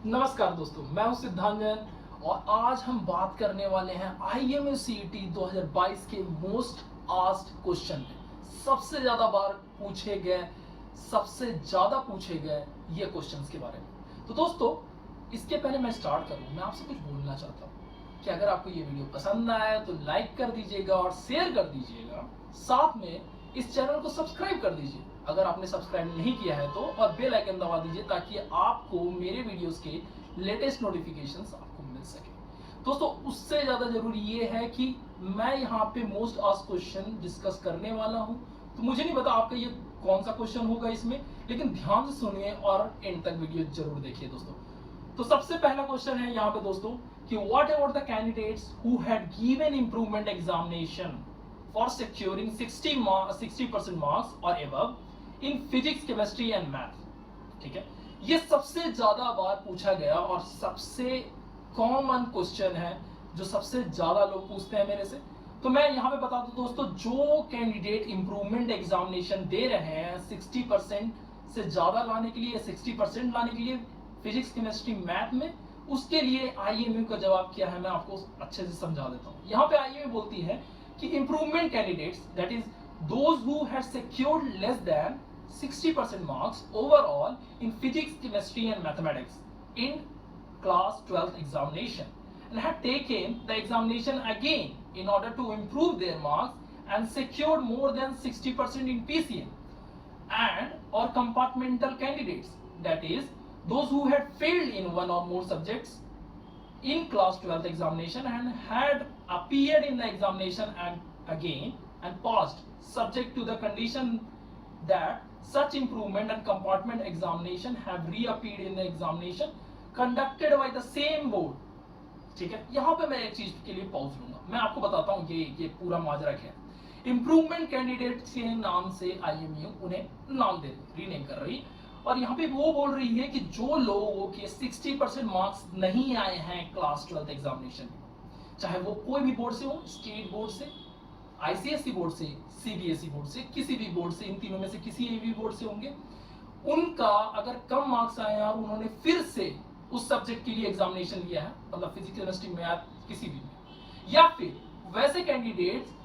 नमस्कार दोस्तों, मैं हूं सिद्धांत जैन और आज हम बात करने वाले हैं आईएमए सीईटी 2022 के मोस्ट आस्क्ड क्वेश्चन में सबसे ज्यादा बार पूछे गए ये क्वेश्चंस के बारे में। तो दोस्तों, इसके पहले मैं स्टार्ट करूं, मैं आपसे कुछ बोलना चाहता हूं कि अगर आपको ये वीडियो पसंद आया तो लाइक कर दीजिएगा और शेयर कर दीजिएगा। साथ में इस चैनल को सब्सक्राइब कर दीजिए अगर आपने सब्सक्राइब नहीं किया है तो, और बेल आइकन दबा दीजिए ताकि आपको मेरे वीडियोस के लेटेस्ट नोटिफिकेशंस आपको मिल सके। दोस्तों, उससे ज्यादा जरूरी ये है कि मैं यहाँ पे मोस्ट आस्क्ड क्वेश्चन डिस्कस करने वाला हूँ। तो मुझे नहीं पता आपका ये कौन सा क्वेश्चन होगा इसमें, लेकिन ध्यान से सुनिए और एंड तक वीडियो जरूर देखिए दोस्तों। तो सबसे पहला क्वेश्चन है यहाँ पे दोस्तों कि what about the candidates who had given improvement examination for securing 60% marks or above in physics, chemistry and math। ठीक है, ये सबसे ज्यादा बार पूछा गया और सबसे कॉमन क्वेश्चन है जो सबसे ज्यादा लोग पूछते हैं मेरे से। तो मैं यहाँ पे बता दूं दोस्तों, जो कैंडिडेट इंप्रूवमेंट एग्जामिनेशन दे रहे हैं 60% से ज्यादा लाने के लिए, 60% लाने के लिए फिजिक्स, केमिस्ट्री, मैथ में, उसके लिए आईएमयू का जवाब क्या है मैं आपको अच्छे से समझा देता हूँ। यहाँ पे आईएमयू बोलती है कि improvement candidates, that is those who had secured less than 60% marks overall in physics, chemistry and mathematics in class 12th examination and had taken the examination again in order to improve their marks and secured more than 60% in PCM, and or compartmental candidates, that is those who had failed in one or more subjects in class 12th examination and had appeared in the examination again and passed, subject to the condition that such improvement and compartment examination have reappeared in the examination conducted by the same board। ठीक है, यहाँ पे मैं एक चीज के लिए pause लूंगा, मैं आपको बताता हूँ ये पूरा माजरा क्या है। इंप्रूवमेंट कैंडिडेट के नाम से आईएमयू उन्हें नाम दे रीनेम कर रही, और यहाँ पे वो बोल रही है कि जो लोगों के 60% मार्क्स नहीं आए हैं क्लास 12th एग्जामिनेशन में, चाहे वो कोई भी बोर्ड से हो, स्टेट बोर्ड से, आईसीएसई बोर्ड से, सीबीएसई बोर्ड से, किसी भी बोर्ड से, इन तीनों में से किसी भी बोर्ड से होंगे, उनका अगर कम मार्क्स आए हैं और उन्होंने फिर से उस सब्जेक्ट के लिए एग्जामिनेशन लिया है, मतलब फिजिक्स, केमिस्ट्री, मैथ किसी भी में, या फिर वैसे कैंडिडेट्स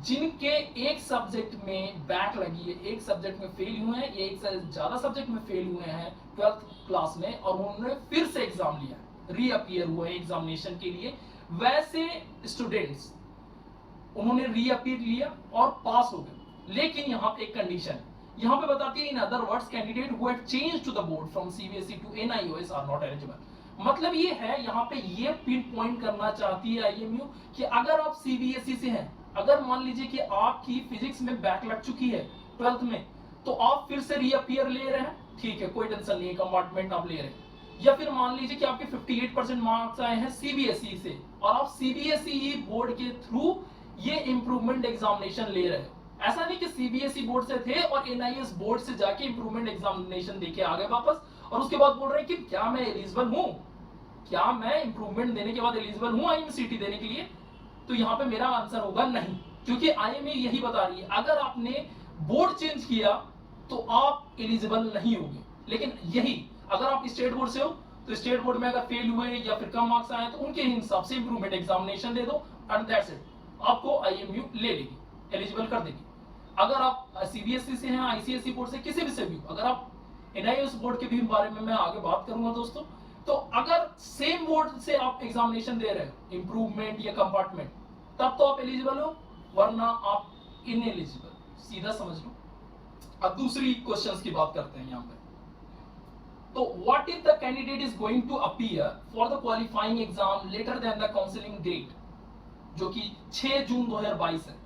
जिनके एक सब्जेक्ट में बैक लगी है, एक सब्जेक्ट में फेल हुए हैं, एक से ज्यादा सब्जेक्ट में फेल हुए हैं 12th क्लास में और उन्होंने फिर से एग्जाम लिया, रीअपियर हुए हैं एग्जामिनेशन के लिए, वैसे स्टूडेंट्स उन्होंने रीअपियर लिया और पास हो गए। लेकिन यहाँ पे एक कंडीशन यहाँ पे बताती है, in other words candidate who had changed to the board from CBSE to NIOS are not eligible. मतलब ये है, यहाँ पे ये पिन पॉइंट करना चाहती है आईएमयू कि अगर आप सीबीएसई से हैं, अगर मान लीजिए कि आपकी फिजिक्स में बैक लग चुकी है 12th में, तो आप फिर से रीअपियर ले रहे हैं, ठीक है, कोई टेंशन नहीं है, कंपार्टमेंट आप ले रहे हैं। या फिर मान लीजिए कि आपके 58% मार्क्स आए हैं सीबीएसई से और आप सीबीएसई बोर्ड के थ्रू ये इंप्रूवमेंट एग्जामिनेशन ले रहे हो। ऐसा नहीं कि सीबीएसई बोर्ड से थे और एनआईएस बोर्ड से जाके इंप्रूवमेंट एग्जामिनेशन देके आ गए वापस, और उसके बाद बोल रहे हैं कि क्या मैं एलिजिबल हूं, क्या मैं इंप्रूवमेंट देने के बाद एलिजिबल हूं आईएमए सीटी देने के लिए। तो यहाँ पे मेरा आंसर होगा नहीं, क्योंकि आईएमए यही बता रही है अगर आपने बोर्ड चेंज किया तो आप एलिजिबल नहीं होंगे। लेकिन यही अगर आप स्टेट बोर्ड से हो तो स्टेट बोर्ड में अगर फेल हुए या फिर कम मार्क्स आए तो उनके हिसाब से इंप्रूवमेंट एग्जामिनेशन दे दो एंड दैट्स इट, आपको आईएमयू ले लेगी, एलिजिबल कर देगी। अगर आप सीबीएसई से हैं, आईसीएसई बोर्ड से, किसी भी से भी, अगर आप एनआईएस बोर्ड के भी बारे में मैं आगे बात करूंगा दोस्तों, तो अगर सेम बोर्ड से आप एग्जामिनेशन दे रहे हो, इंप्रूवमेंट या कंपार्टमेंट, तब तो आप एलिजिबल हो, वरना आप इनएलिजिबल, सीधा समझ लो। अब दूसरी क्वेश्चंस की बात करते हैं यहाँ पे। तो what if the candidate is going to appear for the qualifying exam later then the counselling date, जो कि 6 जून 2022 है।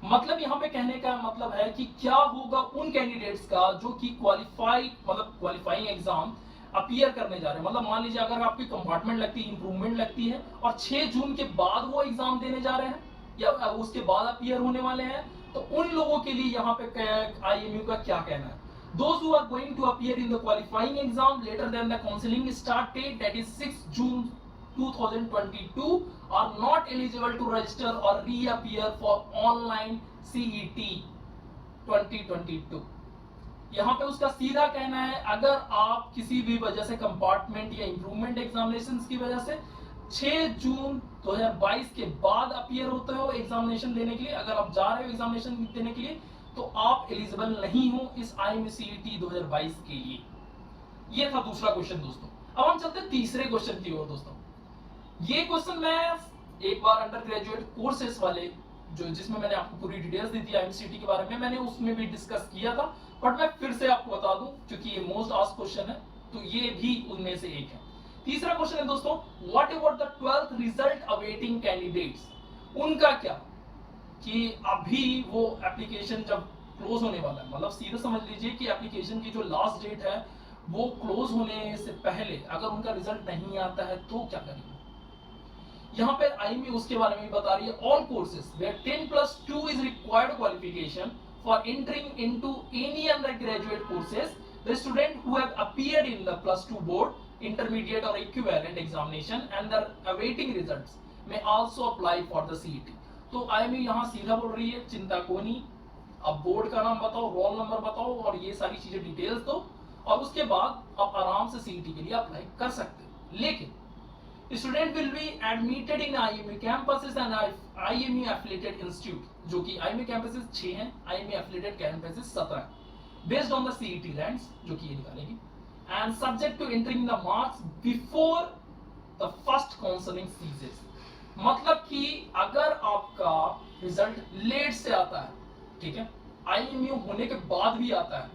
मतलब यहाँ पे कहने का मतलब है कि क्या होगा उन कैंडिडेट्स का जो कि क्वालिफाइंग एग्जाम अपीयर करने जा रहे हैं। मतलब मान लीजिए अगर आपकी कंपार्टमेंट लगती है, इंप्रूवमेंट लगती है और 6 जून के बाद वो एग्जाम देने जा रहे हैं या उसके बाद अपीयर होने वाले हैं, तो उन लोगों के लिए यहाँ पे आईएमयू का क्या कहना है। Those who are going to appear in the qualifying exam later than the counseling start date, that is 6 June 2022, are not eligible to register or reappear for online CET 2022। यहाँ पे उसका सीधा कहना है अगर आप किसी भी वजह से कंपार्टमेंट या इंप्रूवमेंट एग्जामिनेशन की वजह से 6 जून 2022 के बाद अपीयर होते हो एग्जामिनेशन देने के लिए, अगर आप जा रहे हो एग्जामिनेशन देने के लिए, तो आप एलिजिबल नहीं हो इस IMCET 2022 के लिए। ये था दूसरा क्वेश्चन दोस्तों। अब हम चलते हैं तीसरे क्वेश्चन की ओर दोस्तों। ये क्वेश्चन मैं एक बार अंडर ग्रेजुएट कोर्सेस वाले जो जिसमें मैंने आपको पूरी डिटेल्स दी थी IMCET के बारे में, मैंने उसमें भी डिस्कस किया था, बट मैं फिर से आपको बता दूं क्योंकि ये मोस्ट आस्क्ड क्वेश्चन है, तो ये भी उनमें से एक है। तीसरा क्वेश्चन है दोस्तों, what about the 12th result awaiting candidates, उनका क्या, कि अभी वो एप्लीकेशन जब क्लोज होने वाला है, मतलब सीधे समझ लीजिए कि एप्लीकेशन की जो लास्ट डेट है वो क्लोज होने से पहले अगर उनका रिजल्ट नहीं आता है तो क्या करेंगे। यहाँ पे आईएमई उसके बारे में भी बता रही है, all courses where 10+2 is required qualification for entering into any undergraduate courses, the student who have appeared in the +2 board, intermediate or equivalent examination and are awaiting results may also apply for the CET। तो IME यहाँ सीधा बोल रही है चिंता को नहीं, अब बोर्ड का नाम बताओ, रोल नंबर बताओ और ये सारी चीजें डिटेल्स दो और उसके बाद आप आराम से CET के लिए अप्लाई कर सकते हो। लेकिन student will be admitted in IME campuses and IME affiliated institute, जो कि IME campuses 6 हैं, IME affiliated campuses 17 हैं, based on the CET ranks जो कि ये निकालेगी, and subject to entering the marks before the first counseling ceases। मतलब कि अगर आपका रिजल्ट लेट से आता है, ठीक है, IME होने के बाद भी आता है,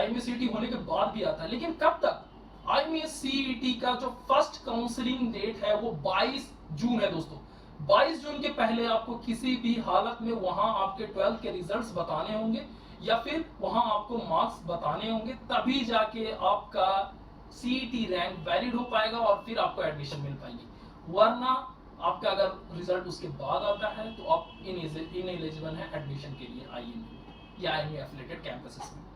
IMCET होने के बाद भी आता है, लेकिन कब तक, IMCET का जो फर्स्ट काउंसलिंग डेट है वो 22 जून है दोस्तों। 22 जून के पहले आपको किसी भी हालत में वहां आपके 12th के रिजल्ट्स बताने होंगे या फिर वहां आपको मार्क्स बताने होंगे, तभी जाके आपका CET रैंक वैलिड हो पाएगा और फिर आपको एडमिशन मिल पाएगी। वरना आपका अगर रिजल्ट उसके बाद आता है तो आप इनएलिजिबल है एडमिशन के लिए IME या IME एफिलिएटेड कैंपसेस में।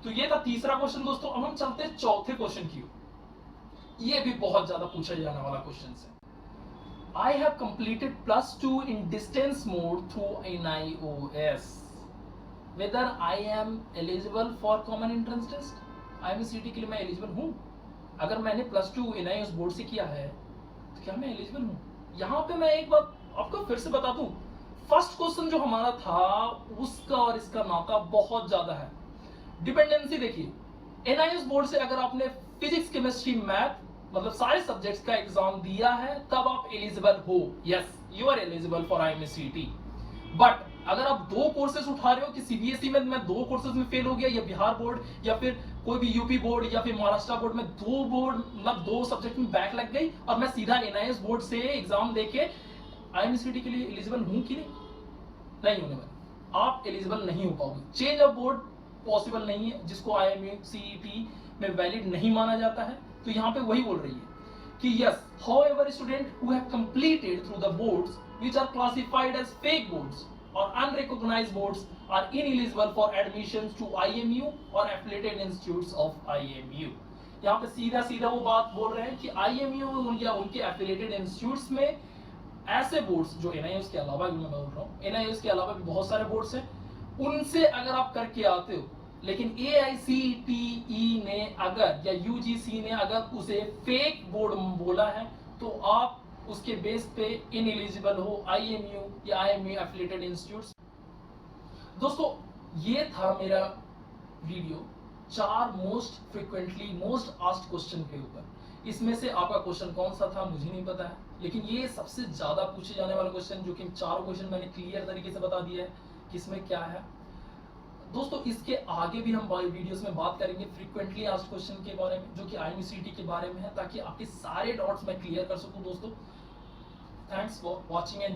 तो ये था तीसरा क्वेश्चन दोस्तों। अब हम चलते हैं चौथे क्वेश्चन की ओर। ये भी बहुत ज्यादा पूछा जाने वाला क्वेश्चन है। I have completed +2 in distance mode through NIOS. Whether I am eligible for common entrance test? IMCET के लिए मैं एलिजिबल हूँ? अगर मैंने +2 NIOS बोर्ड से किया है तो क्या मैं एलिजिबल हूँ? यहाँ पे मैं एक बात आपको फिर से बता दूं, फर्स्ट क्वेश्चन जो हमारा था उसका और इसका नाता बहुत ज्यादा है। डिपेंडेंसी देखिए, NIOS बोर्ड से अगर आपने फिजिक्स, केमिस्ट्री, मैथ मतलब सारे सब्जेक्ट्स का एग्जाम दिया है तब आप एलिजिबल हो, yes you are eligible for IMCET। But अगर आप दो कोर्सेज उठा रहे हो कि CBSE में मैं 2 कोर्सेज में फेल हो गया, या बिहार बोर्ड या फिर कोई भी यूपी बोर्ड या फिर महाराष्ट्र बोर्ड में 2 सब्जेक्ट में बैक लग गई और मैं सीधा NIOS बोर्ड से एग्जाम देके IMCET के लिए एलिजिबल हूं कि नहीं होने वाला, आप एलिजिबल नहीं हो पाओगे। चेंज ऑफ बोर्ड पॉसिबल नहीं है, जिसको IMCET में वैलिड नहीं माना जाता है। तो यहाँ पे वही बोल रही है कि yes, however student who have completed through the boards which are classified as fake boards or unrecognized boards are ineligible for admissions to IMU or affiliated institutes of IMU। यहाँ पे सीधा सीधा वो बात बोल रहे हैं कि IMU या उनके affiliated institutes में ऐसे बोर्ड्स जो NIOS के अलावा भी मैं बोल रहा हूँ, NIOS के अलावा भी बहुत सारे बोर्ड्स हैं, उनसे अगर आप करके आते हो लेकिन AICTE ने अगर या UGC ने अगर उसे फेक बोर्ड बोला है तो आप उसके बेस पे इनएलिजिबल हो IMU या IMU एफिलिएटेड इंस्टीट्यूट्स। दोस्तों ये था मेरा video 4 most frequently most asked question के ऊपर। इसमें से आपका क्वेश्चन कौन सा था मुझे नहीं पता है, लेकिन ये सबसे ज्यादा पूछे जाने वाला क्वेश्चन, जो कि 4 क्वेश्चन मैंने क्लियर तरीके से बता दिया है किसमें क्या है। दोस्तों इसके आगे भी हम वीडियोस में बात करेंगे फ्रीक्वेंटली आस्क्ड क्वेश्चन के बारे में, जो कि IMCET के बारे में है, ताकि आपके सारे डाउट्स मैं क्लियर कर सकूं दोस्तों। Thanks for watching and